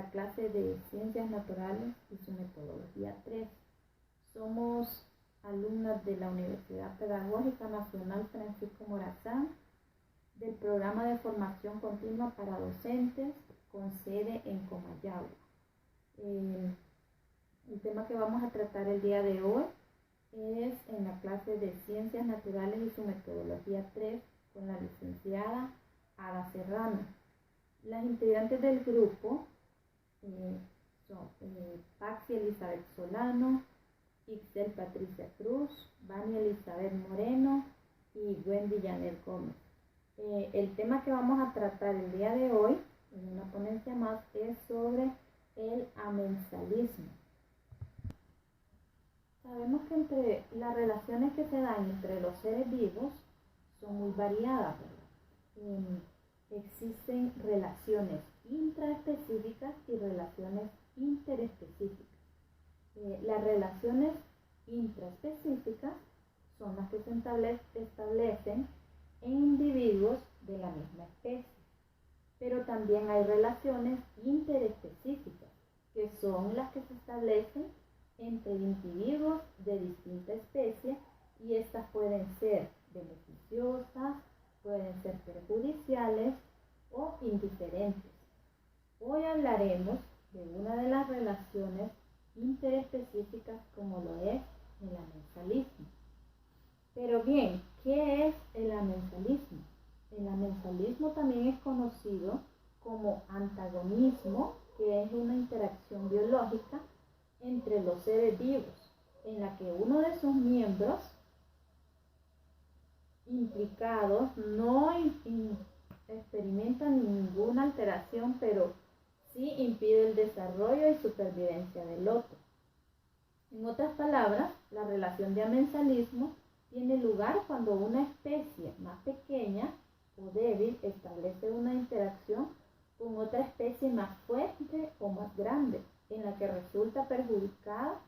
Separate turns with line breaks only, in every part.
la clase de Ciencias Naturales y su metodología 3. Somos alumnas de la Universidad Pedagógica Nacional Francisco Morazán, del programa de formación continua para docentes con sede en Comayagua. El tema que vamos a tratar el día de hoy es en la clase de Ciencias Naturales y su metodología 3 con la licenciada Ada Serrano. Las integrantes del grupo son Paxi Elizabeth Solano, Ixel Patricia Cruz, Vania Elizabeth Moreno y Wendy Janet Gómez. El tema que vamos a tratar el día de hoy, en una ponencia más, es sobre el amensalismo. Sabemos que entre las relaciones que se dan entre los seres vivos son muy variadas, ¿verdad? Existen relaciones intraespecíficas y relaciones interespecíficas. Las relaciones intraespecíficas son las que se establecen en individuos de la misma especie, pero también hay relaciones interespecíficas, que son las que se establecen entre individuos de distinta especie, y estas pueden ser beneficiosas, pueden ser perjudiciales o indiferentes. Hoy hablaremos de una de las relaciones interespecíficas, como lo es el amensalismo. Pero bien, ¿qué es el amensalismo? El amensalismo también es conocido como antagonismo, que es una interacción biológica entre los seres vivos, en la que uno de sus miembros implicados no experimenta ninguna alteración, pero sí impide el desarrollo y supervivencia del otro. En otras palabras, la relación de amensalismo tiene lugar cuando una especie más pequeña o débil establece una interacción con otra especie más fuerte o más grande, en la que resulta perjudicada,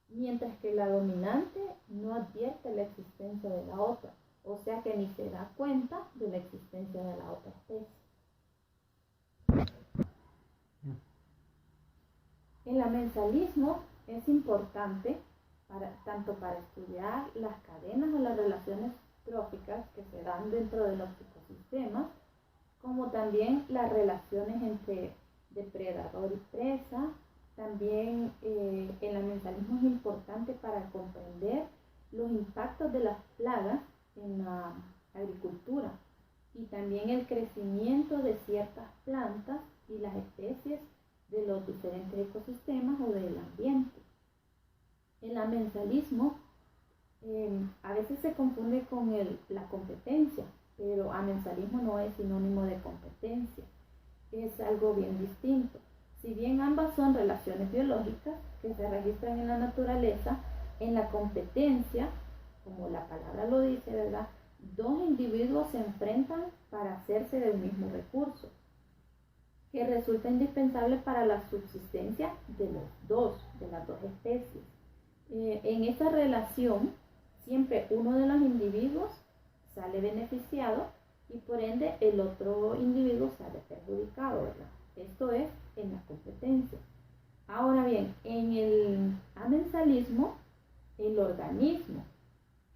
mientras que la dominante no advierte la existencia de la otra, o sea que ni se da cuenta de la existencia de la otra especie. El amensalismo es importante tanto para estudiar las cadenas o las relaciones tróficas que se dan dentro de los ecosistemas, como también las relaciones entre depredador y presa. También el amensalismo es importante para comprender los impactos de las plagas en la agricultura y también el crecimiento de ciertas plantas y las especies de los diferentes ecosistemas o del ambiente. El amensalismo a veces se confunde con la competencia, pero amensalismo no es sinónimo de competencia, es algo bien distinto. Si bien ambas son relaciones biológicas que se registran en la naturaleza, en la competencia, como la palabra lo dice, ¿verdad?, dos individuos se enfrentan para hacerse de un mismo recurso, que resulta indispensable para la subsistencia de las dos especies. En esta relación, siempre uno de los individuos sale beneficiado y por ende el otro individuo sale perjudicado, ¿verdad? Esto es en la competencia. Ahora bien, en el amensalismo, el organismo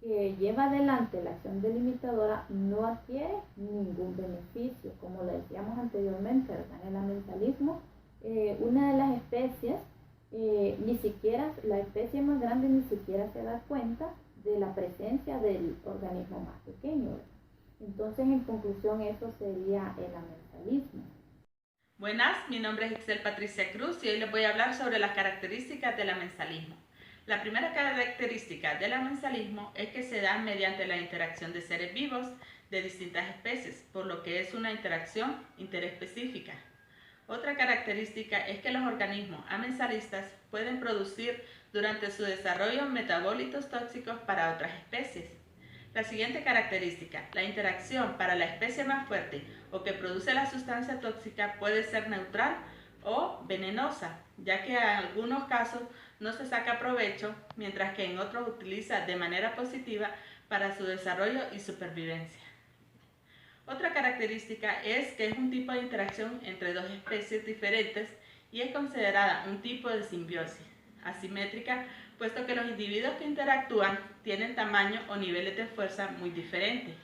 que lleva adelante la acción delimitadora no adquiere ningún beneficio, como lo decíamos anteriormente, ¿verdad? En el amensalismo, una de las especies, la especie más grande ni siquiera se da cuenta de la presencia del organismo más pequeño, ¿verdad? Entonces, en conclusión, eso sería el amensalismo.
Buenas, mi nombre es Ixel Patricia Cruz y hoy les voy a hablar sobre las características del amensalismo. La primera característica del amensalismo es que se da mediante la interacción de seres vivos de distintas especies, por lo que es una interacción interespecífica. Otra característica es que los organismos amensalistas pueden producir durante su desarrollo metabolitos tóxicos para otras especies. La siguiente característica, la interacción para la especie más fuerte o que produce la sustancia tóxica puede ser neutral o venenosa, ya que en algunos casos no se saca provecho, mientras que en otros utiliza de manera positiva para su desarrollo y supervivencia. Otra característica es que es un tipo de interacción entre dos especies diferentes y es considerada un tipo de simbiosis asimétrica, puesto que los individuos que interactúan tienen tamaño o niveles de fuerza muy diferentes.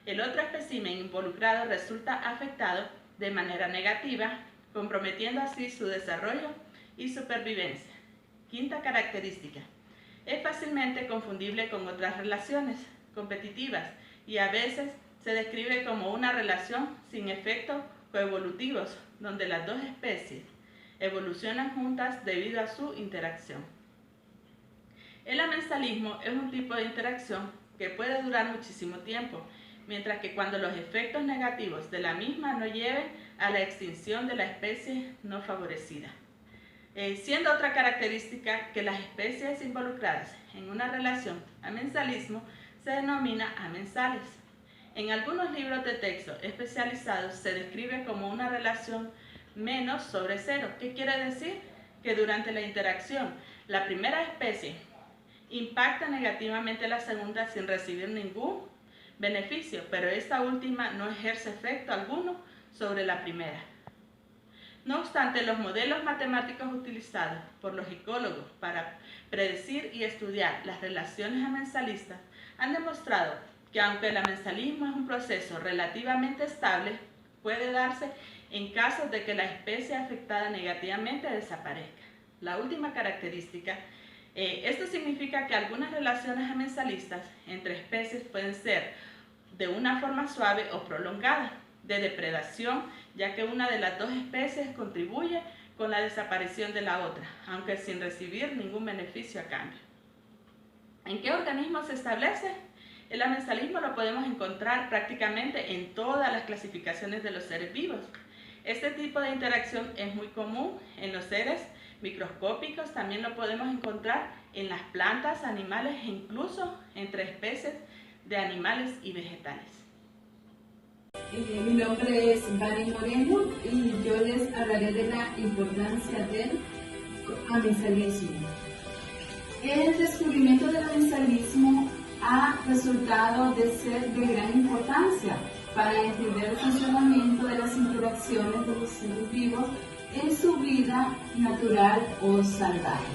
El otro espécimen involucrado resulta afectado de manera negativa, comprometiendo así su desarrollo y supervivencia. Quinta característica. Es fácilmente confundible con otras relaciones competitivas y a veces se describe como una relación sin efectos coevolutivos, donde las dos especies evolucionan juntas debido a su interacción. El amensalismo es un tipo de interacción que puede durar muchísimo tiempo, mientras que cuando los efectos negativos de la misma no lleven a la extinción de la especie no favorecida. Siendo otra característica que las especies involucradas en una relación amensalismo se denomina amensales. En algunos libros de texto especializados se describe como una relación menos sobre cero. ¿Qué quiere decir? Que durante la interacción, la primera especie impacta negativamente a la segunda sin recibir ningún beneficio, pero esta última no ejerce efecto alguno sobre la primera. No obstante, los modelos matemáticos utilizados por los ecólogos para predecir y estudiar las relaciones amensalistas han demostrado que aunque el amensalismo es un proceso relativamente estable, puede darse en casos de que la especie afectada negativamente desaparezca. La última característica, esto significa que algunas relaciones amensalistas entre especies pueden ser de una forma suave o prolongada, de depredación, ya que una de las dos especies contribuye con la desaparición de la otra, aunque sin recibir ningún beneficio a cambio. ¿En qué organismos se establece? El amensalismo lo podemos encontrar prácticamente en todas las clasificaciones de los seres vivos. Este tipo de interacción es muy común en los seres microscópicos, también lo podemos encontrar en las plantas, animales e incluso entre especies de animales y vegetales.
Mi nombre es Vani Moreno y yo les hablaré de la importancia del amensalismo. El descubrimiento del amensalismo ha resultado de ser de gran importancia para entender el funcionamiento de las interacciones de los seres vivos en su vida natural o salvaje.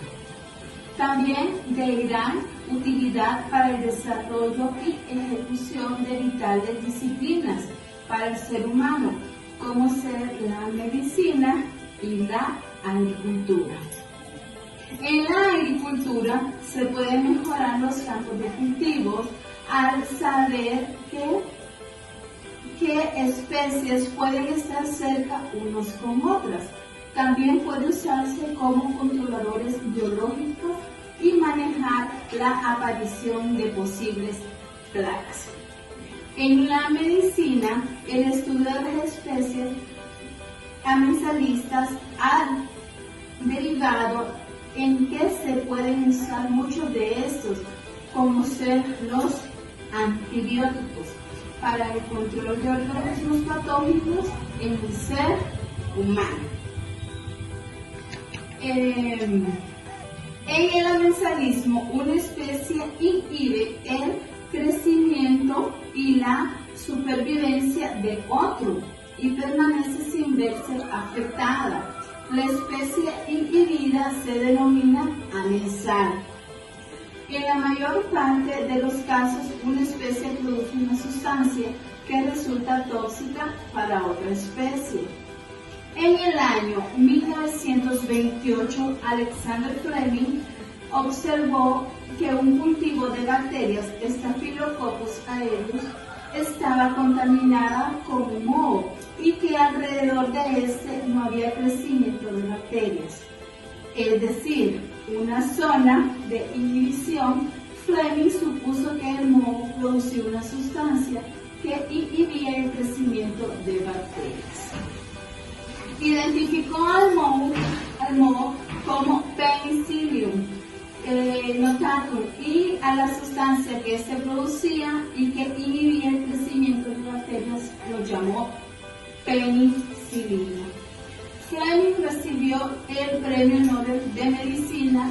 También de gran utilidad para el desarrollo y ejecución de vitales disciplinas para el ser humano, como ser la medicina y la agricultura. En la agricultura se pueden mejorar los campos de cultivos al saber qué especies pueden estar cerca unos con otras. También puede usarse como controladores biológicos y manejar la aparición de posibles plagas. En la medicina, el estudio de las especies amensalistas ha derivado en que se pueden usar muchos de estos, como ser los antibióticos, para el control de organismos patógenos en el ser humano. En el amensalismo, una especie inhibe el crecimiento y la supervivencia de otro y permanece sin verse afectada. La especie inhibida se denomina amensal. En la mayor parte de los casos, una especie produce una sustancia que resulta tóxica para otra especie. En el año 1928, Alexander Fleming observó que un cultivo de bacterias Staphylococcus aureus estaba contaminada con moho y que alrededor de este no había crecimiento de bacterias, es decir, una zona de inhibición. Fleming supuso que el moho producía una sustancia que inhibía el crecimiento de bacterias. Identificó al moho como Penicillium notatum y a la sustancia que se producía y que inhibía el crecimiento de bacterias lo llamó penicilina. Fleming recibió el Premio Nobel de Medicina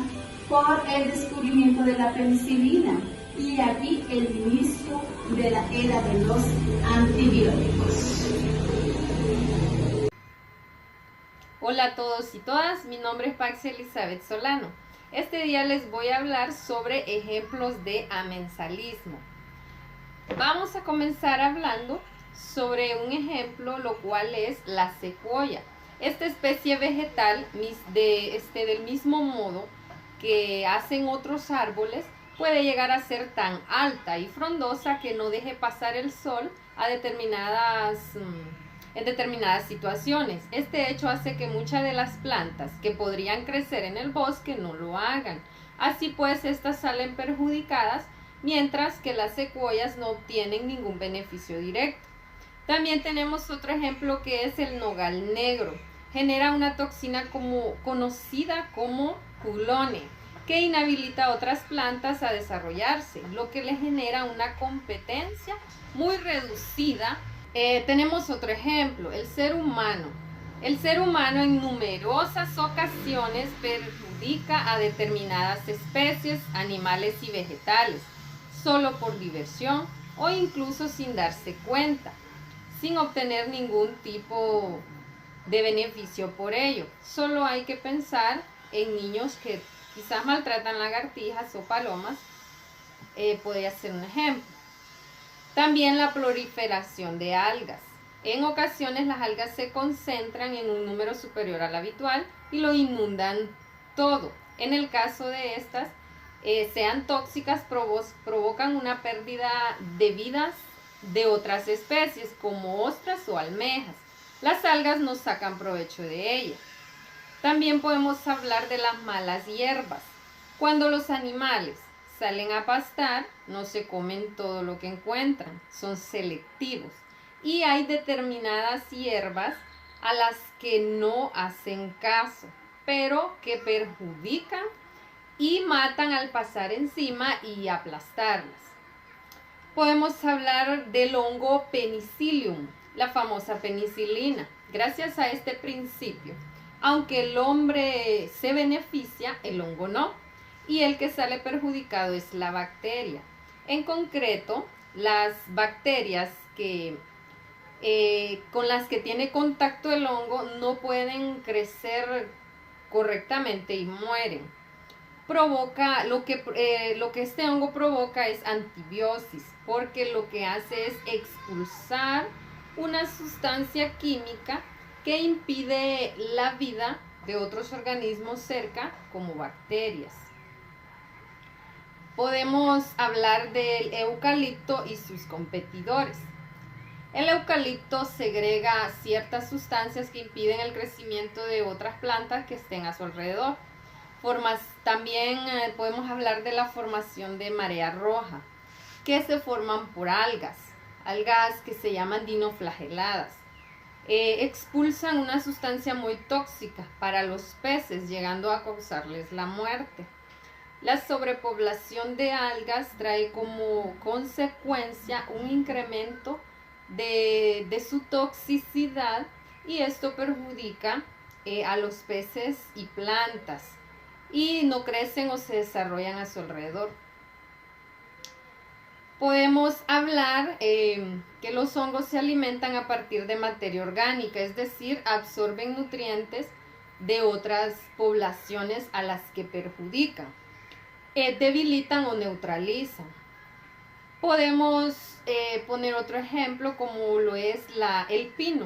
por el descubrimiento de la penicilina y aquí el inicio de la era de los antibióticos.
Hola a todos y todas, mi nombre es Paxi Elizabeth Solano. Este día les voy a hablar sobre ejemplos de amensalismo. Vamos a comenzar hablando sobre un ejemplo, lo cual es la secuoya. Esta especie vegetal, del mismo modo que hacen otros árboles, puede llegar a ser tan alta y frondosa que no deje pasar el sol en determinadas situaciones. Este hecho hace que muchas de las plantas que podrían crecer en el bosque no lo hagan. Así pues, estas salen perjudicadas, mientras que las secuoyas no obtienen ningún beneficio directo. También tenemos otro ejemplo que es el nogal negro. Genera una toxina conocida como culone, que inhabilita a otras plantas a desarrollarse, lo que le genera una competencia muy reducida. Tenemos otro ejemplo, el ser humano. El ser humano en numerosas ocasiones perjudica a determinadas especies, animales y vegetales, solo por diversión o incluso sin darse cuenta, sin obtener ningún tipo de beneficio por ello. Solo hay que pensar en niños que quizás maltratan lagartijas o palomas, podría ser un ejemplo. También la proliferación de algas. En ocasiones las algas se concentran en un número superior al habitual y lo inundan todo. En el caso de estas, sean tóxicas, provocan una pérdida de vidas de otras especies como ostras o almejas. Las algas no sacan provecho de ellas. También podemos hablar de las malas hierbas. Cuando los animales salen a pastar, no se comen todo lo que encuentran, son selectivos. Y hay determinadas hierbas a las que no hacen caso, pero que perjudican y matan al pasar encima y aplastarlas. Podemos hablar del hongo Penicillium, la famosa penicilina. Gracias a este principio, aunque el hombre se beneficia, el hongo no, y el que sale perjudicado es la bacteria. En concreto, las bacterias con las que tiene contacto el hongo no pueden crecer correctamente y mueren. Lo que este hongo provoca es antibiosis, porque lo que hace es expulsar una sustancia química que impide la vida de otros organismos cerca, como bacterias. Podemos hablar del eucalipto y sus competidores. El eucalipto segrega ciertas sustancias que impiden el crecimiento de otras plantas que estén a su alrededor. También podemos hablar de la formación de marea roja, que se forman por algas que se llaman dinoflageladas. Expulsan una sustancia muy tóxica para los peces, llegando a causarles la muerte. La sobrepoblación de algas trae como consecuencia un incremento de su toxicidad, y esto perjudica a los peces y plantas, y no crecen o se desarrollan a su alrededor. Podemos hablar que los hongos se alimentan a partir de materia orgánica, es decir, absorben nutrientes de otras poblaciones a las que perjudican, debilitan o neutralizan. Podemos poner otro ejemplo como lo es el pino,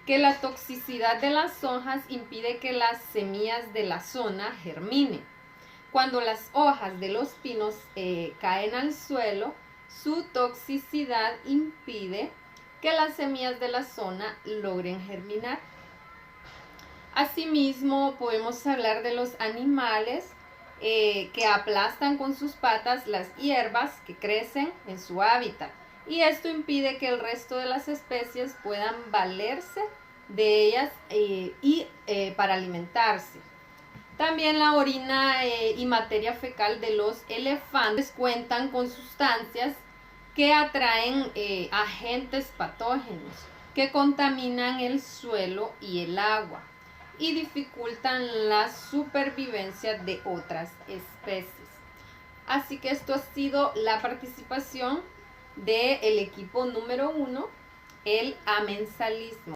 que la toxicidad de las hojas impide que las semillas de la zona germinen. Cuando las hojas de los pinos caen al suelo, su toxicidad impide que las semillas de la zona logren germinar. Asimismo, podemos hablar de los animales que aplastan con sus patas las hierbas que crecen en su hábitat, y esto impide que el resto de las especies puedan valerse de ellas para alimentarse. También la orina y materia fecal de los elefantes cuentan con sustancias que atraen agentes patógenos que contaminan el suelo y el agua y dificultan la supervivencia de otras especies. Así que esto ha sido la participación del equipo número 1, el amensalismo.